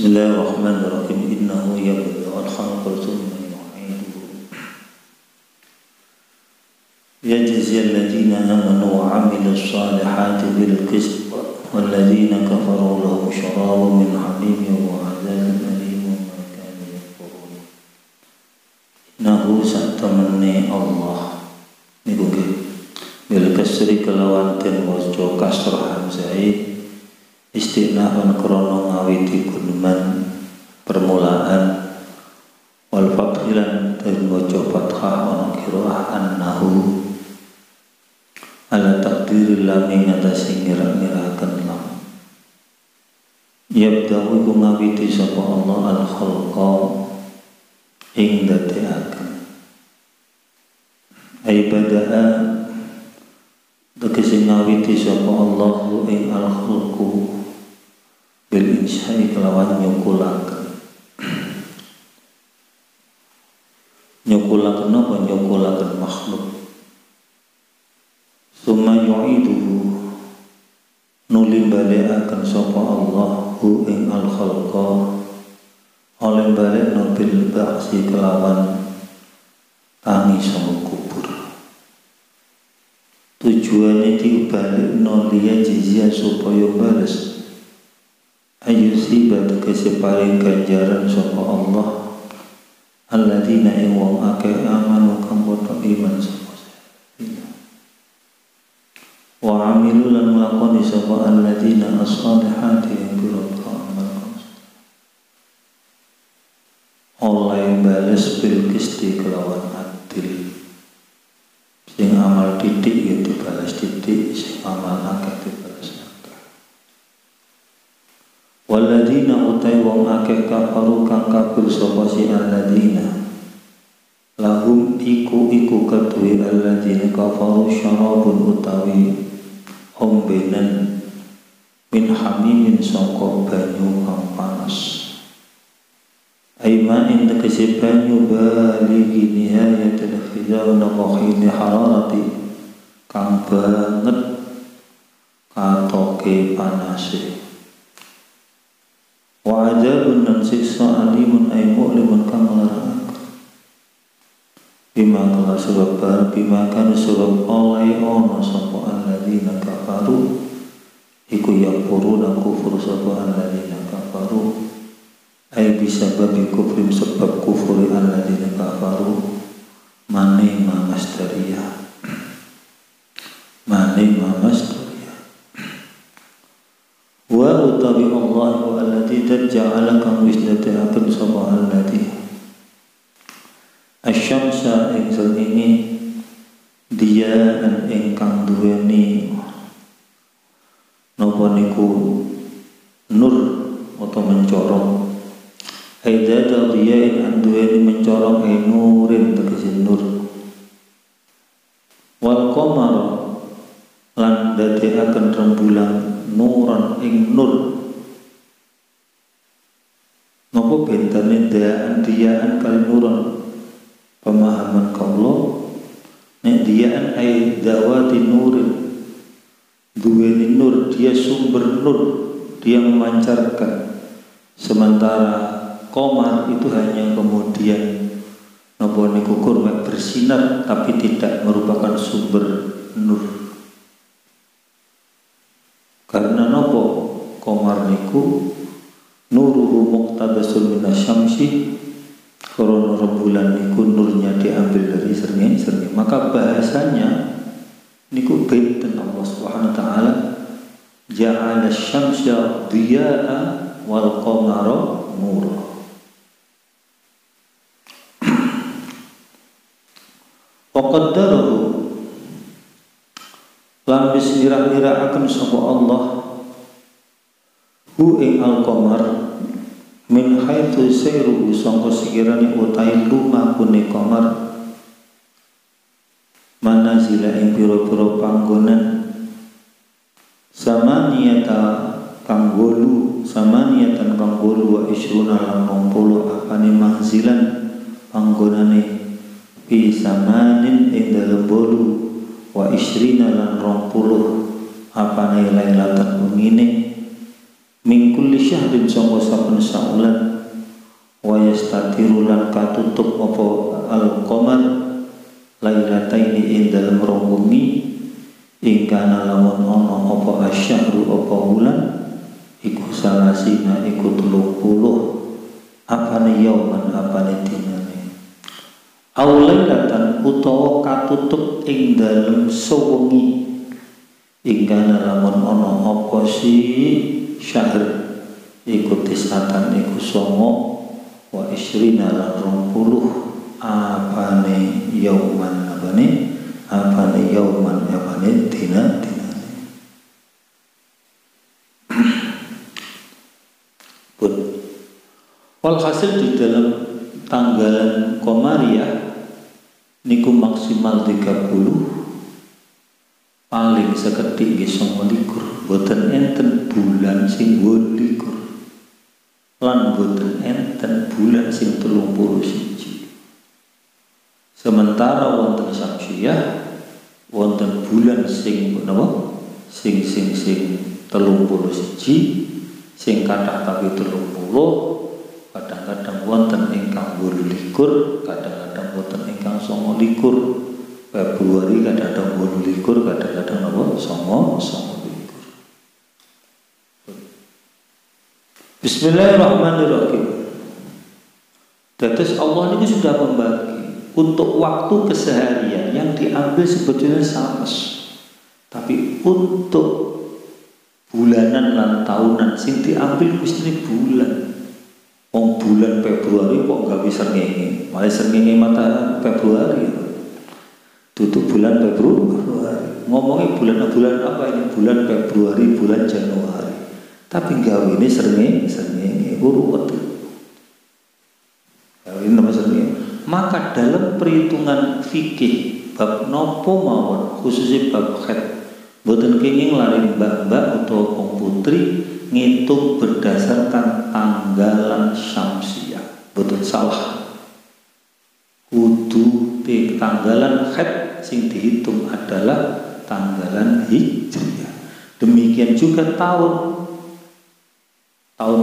Bismillahirrahmanirrahim. Innahu yabda'ul khalqa thumma yu'iduhu yajziyal ladzina amanu wa 'amilus shalihati bil qist wal ladzina kafaru lahum syarabun min hamimin wa 'adzabun alimun ma kanu yakfurun. Innahu satamani Allah niku nggih bil kasri kelawan ten waca kasrah hamzah istinafan krono ngawiti guneman permulaan wal fathilan dan waca fathah ana qiraah annahu ala takdiril lam ing atase ngira-ngiraken lam yabda'u iku ngawiti sapa Allah al khalqa ing dadekaken ibada'a tegese ngawiti sapa Allah ing al khalqu bil insya'i kelawan nyukulaken apa nyukulaken makhluk summa yu'iduhu nuli balekaken sapa Allah hu ing al khalqa oleh balekno bil ba'si kelawan tangi sanga kubur tujuane dibalekno liya jizya supaya bales ayusiba tegese paring ganjaran sapa Allah alladzina ing wong akeh amanu kang padha iman sapa wa amilu lan nglakoni sapa alladzina as-solihati ing pira-pira amal oleh bales bil qisti kelawan adil sing amal titik ya dibalas titik sing amal akeh dibalas waladina utai wong akeh kafaru kang kafir sapa si alladzina lahum iku kedue alladzina kafaru syarabun utawi ombenan min hamimin sangka banyu kang panas aimain tegese banyu baligi nihayatil khizal naqahini hararati kang banget katoke panase wa adzabun nan siksa alimun ay mu'limun kang larang bima kala sebab oleh ono sapa alladzina kafaru iku yakfuruna kufur sapa alladzina kafaru ay bisa babi kufrim sebab kufuri alladzina kafaru mane mamasdariyah wa utawi Allah wa alladhi ja'ala kang wis dadekaken sapa alladhi asyamsa ing ini dia ingkang duweni napa niku nur atau mencorong aidata dia ing duweni mencorong nurin tegese nur wal qamar lan dadekaken rembulan nuran ing nur nopo bentane diaan kali nuran pemahaman kaulo nek diaan ay dawati nurin duweni nur dia sumber nur dia memancarkan sementara qamar itu hanya kemudian nopo niku kurang bersinar tapi tidak merupakan sumber nur. Karena nopo qamar niku nuruhu muqtabasun minasyamsi karena rembulan niku nurnya diambil dari srengenge maka bahasanya niku benten Allah Subhanahu wa taala ja'ala asy-syamsa diya'a wal qamara nura wa qaddarahu lan wis ngira-ngirakaken sapa Allah hu ing al-qamar min haitsu sayru sangka sekirane utai lumakune qamar manazila ing pira-pira panggonan samaniyatan kang 8 wa isruna lan 20 apane manzilan panggonane fi samanin ing dalem 8 wa isrina lan 20 apane lailatan mengine min kulli syahrin sangka saben saulan wa yastatiru lan katutup apa al-qamar lailataini ing dalem rong wengi ingkana lamun ana apa asyahru apa wulan iku salasina iku 30 apane yauman apane dinane aulailatan utawa katutup ing dalem sewengi ingkana lamun ana apa si syahr iku tisatan iku songo wa isrina lan 20 apane yauman apane yauman apane dinane pun walhasil di dalam tanggalan Komariah niku maksimal 30 paling seketik nggih 29 boten enten bulan sing 28 lan boten enten bulan sing 31 sementara wonten Syamsiyah wonten bulan sing napa sing 31 sing kathah tapi 30 kadang-kadang wonten ingkang 28 kadang-kadang wonten ingkang 29 Februari kadang-kadang 28 kadang-kadang napa 29 Bismillahirrahmanirrahim. Dados Allah ini sudah membagi untuk waktu keseharian yang diambil sebetulnya sama, tapi untuk bulanan lan tahunan sing diambil mesti bulan. Bulan Februari kok nggak bisa srengenge, malah srengenge mata Februari. Tutup bulan Februari. Ngomongnya bulan apa ini? Bulan Februari, bulan Januari. Tapi gawe ini srengenge urut. Gawe ini nama srengenge. Maka dalam perhitungan fikih bab nopo mawon khususnya bab haid boten kenging lari mbak-mbak utawa putri ngitung berdasarkan tanggalan syamsiah. Boten salah. Kudu tanggalan haid sing dihitung adalah tanggalan hijriah. Demikian juga tahun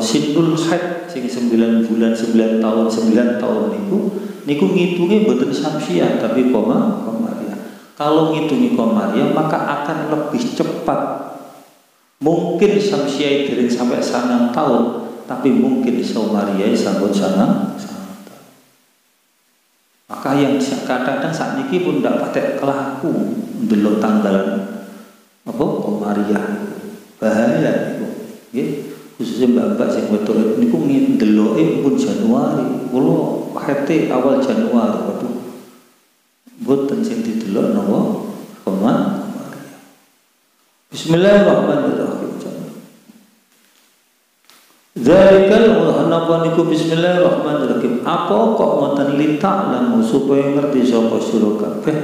sinul haid sing 9 bulan 9 tahun niku ngitungnya boten syamsiah tapi komariah. Kalau ngitungi komariah maka akan lebih cepat. Mungkin syamsiah dereng sampai 9 tahun tapi mungkin komariah sambut 9 maka yang kadang-kadang saat ini pun tidak pakai kelaku ndelok tanggalan apa komariah bahaya itu khususnya mbak-mbak sing wedok niku ndeloke pun Januari kula hete awal Januari waduh boten sing didelok napa komariah. Bismillahirrahmanirrahim. Zalikal hanapa niku bismillahirrahmanirrahim. Apa kok ngoten lita'lamu supaya ngerti sapa sira kabeh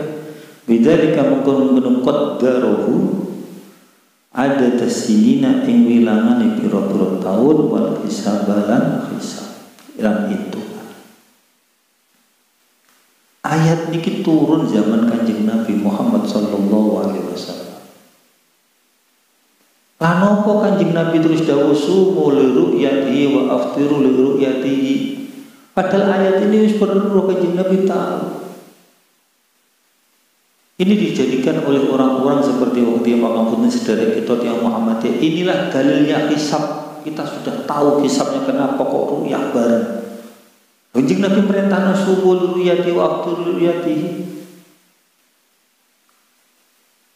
bidzalika mungkon qaddarahu ada tasinina ing wilangane pira-pira taun wal hisabalan hisab lan itu. Ayat niki turun zaman Kanjeng Nabi Muhammad sallallahu alaihi wasallam. Lan apa Kanjeng Nabi terus dawuh sumu li ru'yatihi wa aftiru li ru'yatihi. Padahal ayat ini wis perlu Kanjeng Nabi tahu. Ini dijadikan oleh orang-orang seperti waktu yang mengampuni saudara kita yang Muhammadiyah. Inilah dalilnya hisab. Kita sudah tahu hisabnya kenapa kok ru'yah bareng. Kanjeng Nabi perintahna sumu li ru'yatihi wa aftiru li ru'yatihi.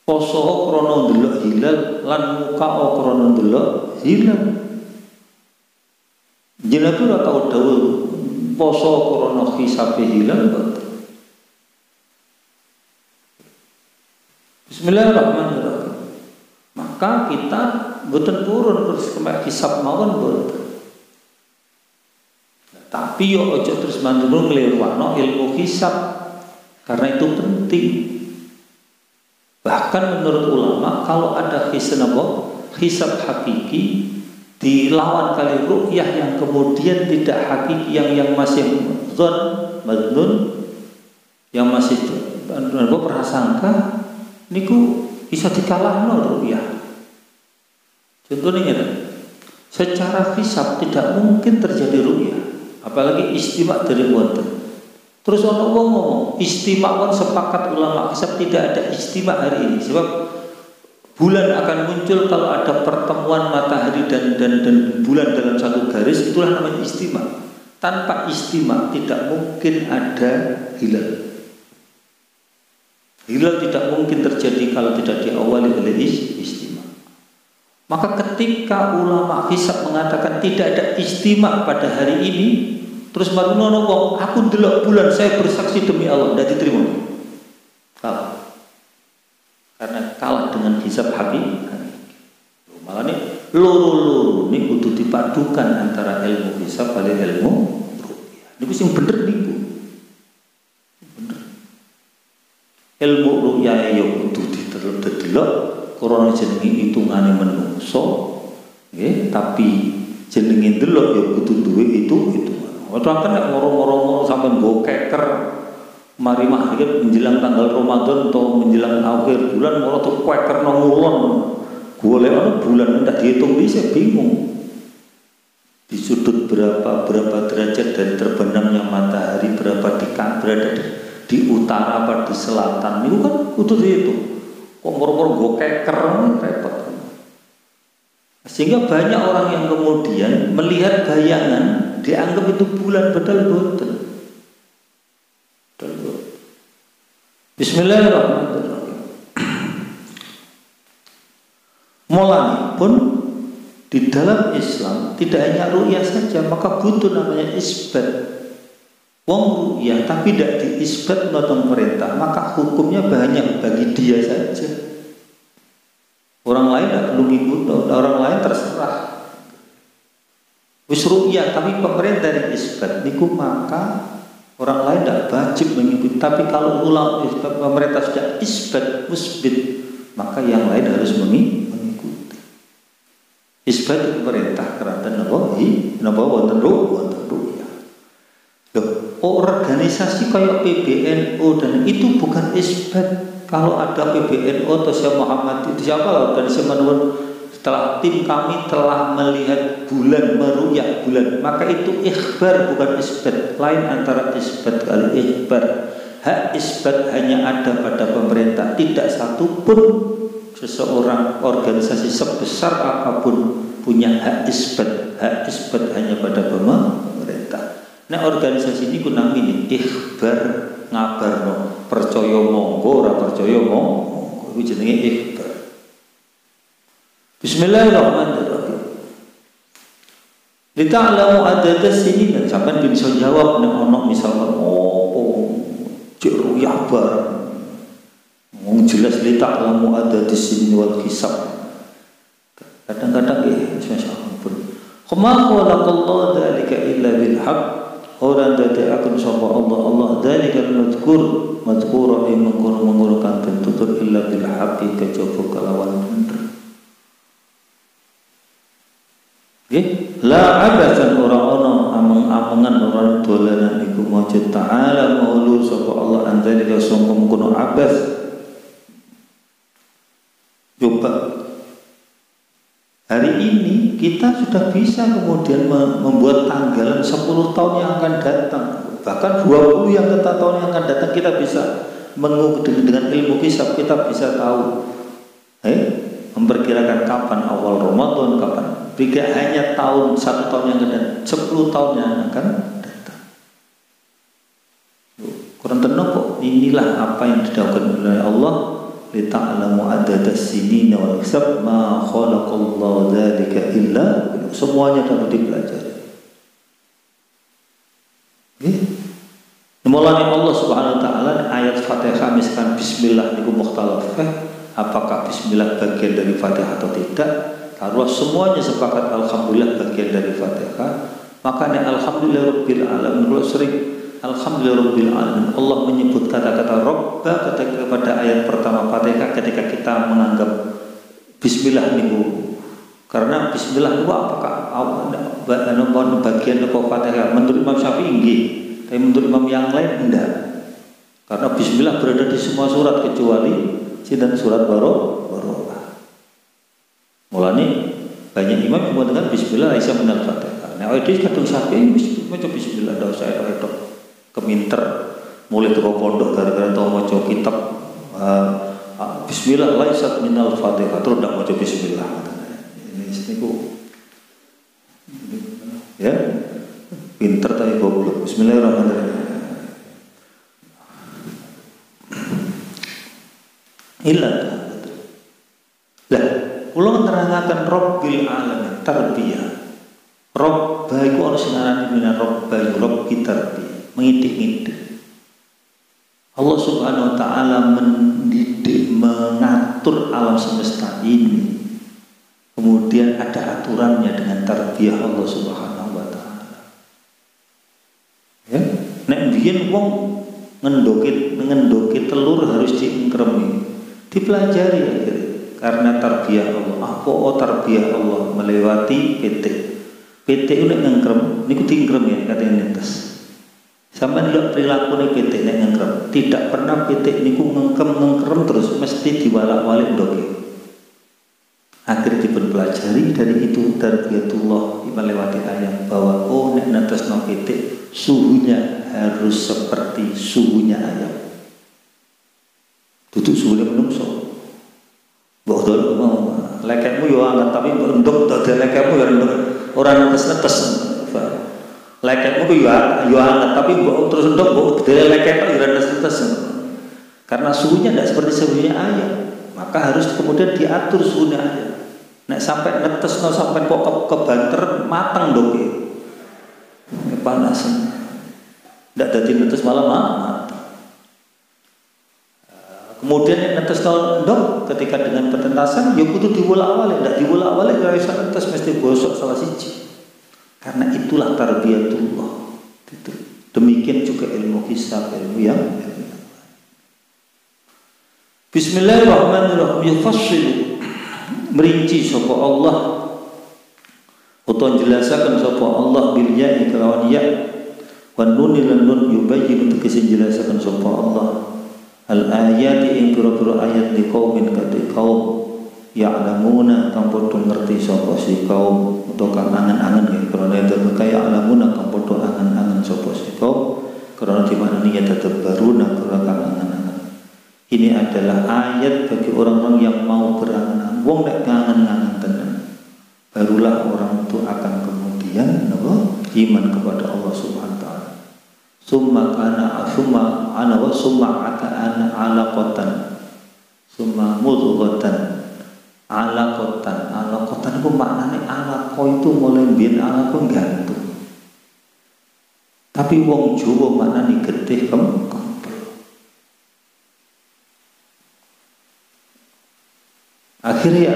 Poso krono ndelok hilal lan muka krono ndelok hilal. Jenenge ora tau dawuh poso krono hisabe hilal boten. Bismillahirrahmanirrahim. Maka kita boten purun terus kemek hisab mawon boten. Tapi yo aja terus mandurung nglirwano ilmu hisab karena itu penting. Bahkan menurut ulama kalau ada hisab hakiki dilawan kali ru'yah yang kemudian tidak hakiki yang masih zon, madnun, yang masih prasangka niku bisa dikalahno ru'yah. Contohnya ngene. secara hisab tidak mungkin terjadi ru'yah, apalagi istimewa dari wonten. Terus orang ngomong istimewa sepakat ulama hisab tidak ada istimewa hari ini, sebab bulan akan muncul kalau ada pertemuan matahari dan bulan dalam satu garis, itulah namanya istimewa. Tanpa istimewa tidak mungkin ada hilal. Hilal tidak mungkin terjadi kalau tidak diawali oleh istimewa. Maka ketika ulama hisab mengatakan tidak ada istimewa pada hari ini, terus baru ngomong aku delok bulan, saya bersaksi demi Allah, tidak diterima. Kalah. Karena kalah dengan hisab hakiki. Malah nih loro-loro ini kudu dipadukan antara ilmu hisab kali ilmu ru'yah. Niku sing bener niku. Bener. Ilmu ru'yah ya kudu ditelok krana jenenge hitungane menungso, nggih, tapi jenenge delok ya kudu duwe itu. Ora kan nek moro-moro sampean nggo keker mari maghrib menjelang tanggal Ramadan atau menjelang akhir bulan moro tuh keker nang ngulon. Golek ana bulan ndak dihitung bisa, bingung. Di sudut berapa derajat dari terbenamnya matahari, berapa berada di utara apa di selatan, itu kan kudu dihitung. Kok moro-moro go keker repot. Sehingga banyak orang yang kemudian melihat bayangan dianggap itu bulan, padahal boten. Bismillahirrahmanirrahim. Mulai pun di dalam Islam tidak hanya ru'yah saja, maka butuh namanya isbat. Wong ru'yah tapi tidak diisbat menurut perintah, maka hukumnya banyak bagi dia saja. Orang lain tidak perlu ngikut, orang lain terserah. Wis ru'yah tapi pemerintah dari isbat niku, maka orang lain tidak wajib mengikuti. Tapi kalau ulama pemerintah sudah isbat musbit, maka yang lain harus mengikuti. Isbat itu pemerintah kerana napa wonten ru'yah. Organisasi kayak PBNU dan itu bukan isbat. Kalau ada PBNU atau Syekh Muhammad itu siapa organisasi menurut setelah tim kami telah melihat bulan meru'yah bulan, maka itu ikhbar bukan isbat. Lain antara isbat kali ikhbar. Hak isbat hanya ada pada pemerintah. Tidak satupun seseorang organisasi sebesar apapun punya hak isbat. Hak isbat hanya pada pemerintah. Nah organisasi ini kunang ini ikhbar, ngabarno, percaya monggo ora percaya monggo, itu jenenge ikhbar. Bismillahirrahmanirrahim. Lita'lamu adada sinin, sampean bisa jawab nek ana misalkan cek ruyah bareng. Wong jelas lita'lamu adada sinin wal hisab. Kadang-kadang masyaallah pun. Kama khalaqallahu dzalika illa bil haqq. Orang dari akan sapa Allah dzalika madhkura ing mengkono-mengkonokan bentutur illa bil haqqi kejaba kelawan bener. Nggih, la abatsan ora ana ameng-amengan ora dolanan iku maujud ta'ala maulu sapa Allah andzalika sangka mengkono abas. Coba hari ini kita sudah bisa kemudian membuat tanggalan 10 tahun yang akan datang, bahkan 20 yang tahun yang akan datang kita bisa dengan ilmu hisab kita bisa tahu memperkirakan kapan awal Ramadan, kapan tidak hanya tahun 1 tahun yang akan datang, 10 tahun yang akan datang. Kurang tenang kok, inilah apa yang dilakukan oleh Allah. Lita'lamu adada sinina wal hisab ma khalaqallahu dzalika illa, semuanya dapat dipelajari. Mulanya Allah Subhanahu wa taala ayat Fatihah misalkan bismillah niku mukhtalaf. Apakah bismillah bagian dari Fatihah atau tidak? Kalau semuanya sepakat alhamdulillah bagian dari Fatihah, maka alhamdulillahirabbil alamin. Kalau sering alhamdulillahirabbil alamin, Allah menyebut kata-kata Rabba pada ayat pertama Fatihah ketika kita menganggap bismillah niku. Karena bismillah niku apakah bagian dari Fatihah? Menurut Imam Syafi'i nggih, tapi menurut imam yang lain enggak. Karena bismillah berada di semua surat kecuali dan surat Barokah. Mulane banyak sebagian imam yang mengatakan bismillah laisa minal Fatihah. Nah, itu kadung sapi maca bismillah ndak usah itu keminter mulai teko pondok gara-gara tau maca kitab bismillah laisa minal Fatihah terus ndak maca bismillah. Ini niku ya pinter tapi goblok. Bismillahirrahmanirrahim. Illa lah, kula nerangaken Rabbil alamin tarbiyah. Rabb iku ana sing aran dene Rabb tarbiyah, mengidik-idik. Allah Subhanahu wa taala mendidik, mengatur alam semesta ini. Kemudian ada aturannya dengan tarbiyah Allah Subhanahu wa taala. Ya, nek biyen wong ngendoki telur harus diengkremi. Dipelajari akhirnya karena tarbiyah Allah. Apa tarbiyah Allah melewati PT itu nek ngengkrem niku diengkrem ya katanya netes. Sampeyan lho prilakune PT nek ngengkrem, tidak pernah PT niku ngengkrem terus mesti diwalak-walik ndoke. Akhirnya dipelajari dari itu tarbiyatullah melewati ayat bahwa nek netesno PT suhunya harus seperti suhunya ayam. Tutup suhunya menungso. Bodoh mau leketmu yo anget tapi untuk dadi leketmu yo ora netes-netes. Leketmu yo anget tapi terus untuk dadi leket yo ora netes-netes. Karena suhunya tidak seperti suhunya ayam, maka harus kemudian diatur suhunya ayam. Nek sampai netesno sampai kok kebanter mateng doke. Panas. Ndak dadi netes malah mateng. Kemudian yang netes ndok ketika dengan petentasan ya kudu diwolak-walik, ndak diwolak-walik gak iso netes mesti bosok salah siji. Karena itulah tarbiyatullah. Demikian juga ilmu hisab, ilmu yang Bismillahirrahmanirrahim. Yufassilu merinci sapa Allah utawa jelasaken sapa Allah bil ya'i kelawan ya wan nun lan nun yubayyin tegese jelasaken sapa Allah al ayati ing pira-pira ayat di kaumin kate kaum ya'lamuna kang padha ngerti sapa si kaum utawa kang angen-angen ing krana tetep kaya ya'lamuna kang padha angen-angen sapa si kaum krana dimana niat tetep baru nang krana kang angen-angen. Ini adalah ayat bagi orang-orang yang mau berangan-angan. Wong nek ngangen-ngangen tenan barulah orang itu akan kemudian iman kepada Allah Subhanahu wa taala. Summa kana asumma ana wa summa aka ana alaqatan summa mudghatan alaqatan itu maknane alaqo itu mulai biyen alaqo gantung. Tapi wong Jawa maknane getih kempel. Akhirnya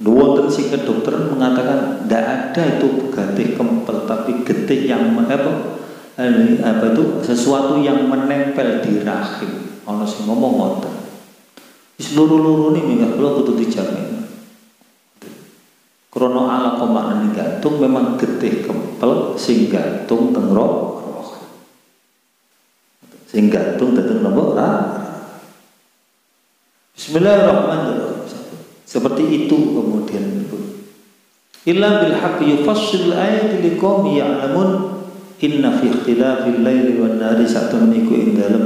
wonten sing kedokteran mengatakan tidak ada itu getih kempel tapi getih yang apa itu sesuatu yang menempel di rahim. Ono sing ngomong ngoten. Wis loro-lorone minggat kula kudu dijamin. Krana alaqah maknane gantung memang getih kempel sing gantung teng roh. Sing gantung teng napa? Bismillahirrahmanirrahim. Seperti itu kemudian illa bil haqqi yufassil ayati liqaumin ya'lamun inna fi ikhtilafil laili wan nahari satun iku ing dalem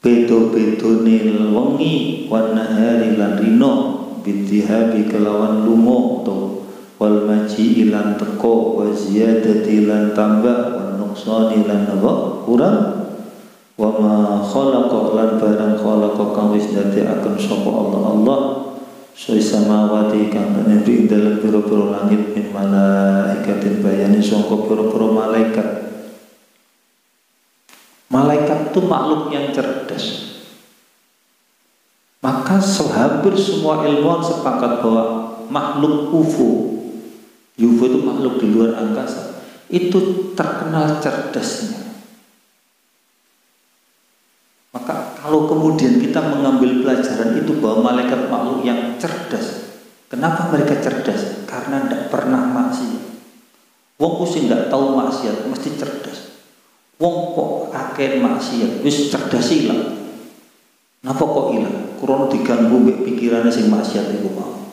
beda-bedane wengi wan nahari lan rino bidhihabi kelawan lunga to wal maji ilan teko wa ziyadati lan tambah wan nuqsani lan kurang wa ma khalaqa lan barang khalaqa kang wis dadekaken sapa Allah samawati kang ana ing dalem pira-pira langit min malaikatin bayane sangka pira-pira malaikat. Malaikat itu makhluk yang cerdas. Maka hampir semua ilmuwan sepakat bahwa makhluk UFO itu makhluk di luar angkasa itu terkenal cerdasnya. Maka kalau kemudian kita mengambil pelajaran itu bahwa malaikat makhluk yang cerdas. Kenapa mereka cerdas? Karena tidak pernah maksiat. Wong sing tidak tahu maksiat mesti cerdas. Wong kok akeh maksiat wis cerdas ilang. Napa kok ilang? Krana diganggu mbek pikirane sing maksiat iku mau.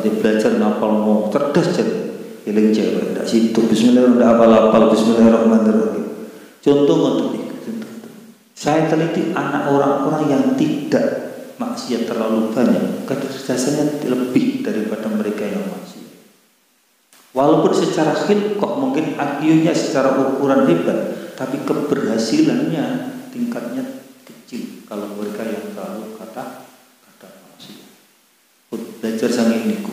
Berarti belajar ngapal mau cerdas jadi eling cewek ndak situ bismillahirrahmanirrahim ndak apal-apal bismillahirrahmanirrahim. Contoh ngoten iki. Saya teliti anak orang-orang yang tidak maksiat terlalu banyak, kecerdasannya lebih daripada mereka yang maksiat. Walaupun secara khilqah mungkin IQ-nya secara ukuran hebat, tapi keberhasilannya tingkatnya kecil kalau mereka yang terlalu kata maksiat. Belajar sange niku.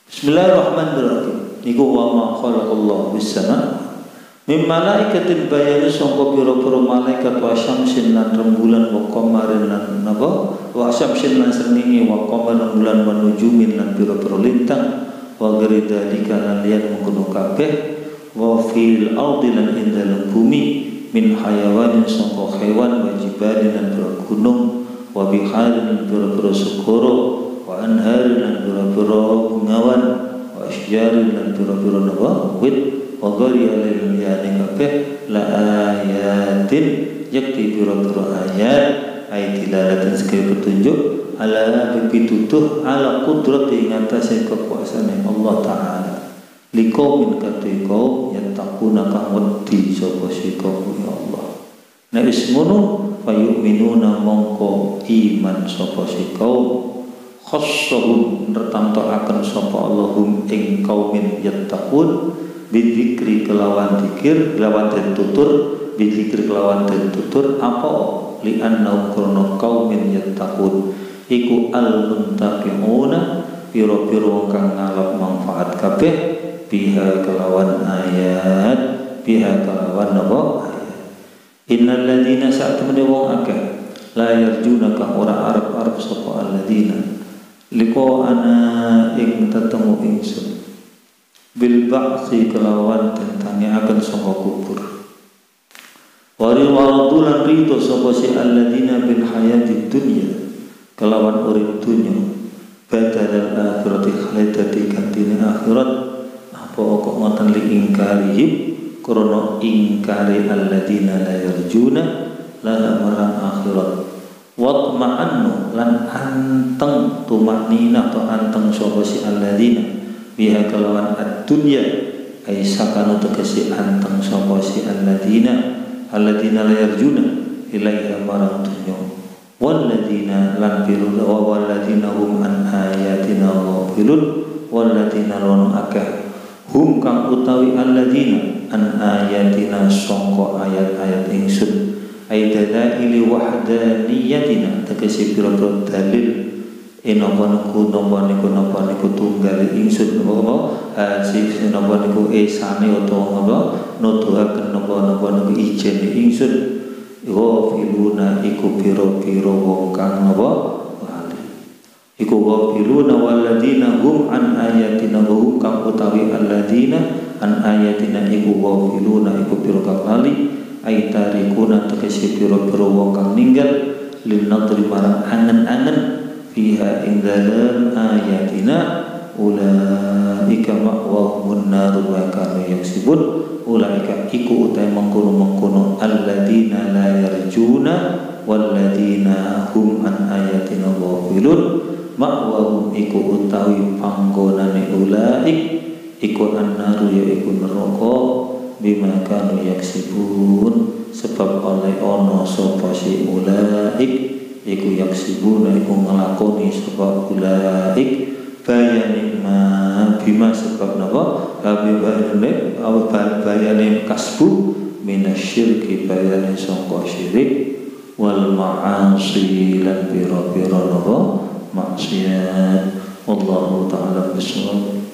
Bismillahirrahmanirrahim. Niku wa ma khalaqallahu bis-sama mim malaikatin bayani sangka pira-pira malaikat wa syamsin lan rembulan wa qamarin lan napa wa syamsin lan srengenge wa qamarin bulan wa nujumin lan pira-pira lintang wa gharidalika lan liyan mengkono kabeh wa fil ardi lan ing dalem bumi min hayawanin sangka hewan wa jibalin lan gunung wa biharin lan pira-pira segara wa anharin lan pira-pira bengawan wa asjarin lan pira-pira napa wit wa ghairi alil yani kabeh la ayatin yakti pira-pira ayat dilalatin sebagai petunjuk ala pitutuh ala qudrati ing atase kekuasaan Allah taala liqaumin kaum yattaquna kang wedi sapa kaum ya Allah nek wis ngono fayu'minuna mongko iman sapa kaum khassahum tertamtokaken sapa Allahum ing kaumin yattaqun bidzikri kelawan zikir kelawan den tutur bidzikri kelawan den tutur apa li annahum krono kaumin yattaqun iku al muntaqiuna pira-pira wong kang ngalap manfaat kabeh biha kelawan ayat biha kelawan apa ayat innal ladzina sa'tamne wong akeh la yarjuna kang ora arep-arep sapa alladzina liko ana ing tetemu ingsun bil ba'si kelawan tentangnya akan sangka kubur wari waradulan rito sapa si alladzina bil hayatid dunya kelawan urip dunya badal akhirati khalidati kantine akhirat apa kok ngoten li ingkarihim krana ingkari alladzina la yarjuna la marang akhirat watma'annu lan anteng tumaknina atau anteng sapa si alladzina biha kelawan ad-dunya ay sakanu tegesi anteng sapa si alladzina la yarjuna ilaiha marang dunya walladzina lan biru wa walladzina hum an ayatina ghafilun walladzina lan akeh hum kang utawi alladzina an ayatina sangka ayat-ayat ingsun ay dalaili wahdaniyatina tegesi pira-pira dalil napa niku tunggal ingsun apa sing napa niku esane utawa napa nuduhaken napa niku ijene ingsun wa filuna iku pira-pira wong kang napa lali iku wa filuna walladzina hum an ayatina hum kang utawi alladzina an ayatina iku wa filuna iku pira kang lali ay tarikuna tegese pira-pira wong kang ninggal lin nadri marang angen-angen fiha ing dalam ayatina ulaika ma'wahumun naru wa kanu yaksibun ulaika iku utai mengkono alladzina la yarjuna walladzina hum an ayatina ghafilun ma'wahum iku utawi panggonane ulaik iku annaru ya iku neraka bima kanu yaksibun sebab oleh ono sapa si ulaik iku yaksibuna iku ngelakoni sebab ulaik bayani ma bima sebab napa bayani kasbu minasyirki bayani sangka syirik wal ma'asi lan pira-pira napa maksiat wallahu ta'ala bisawab.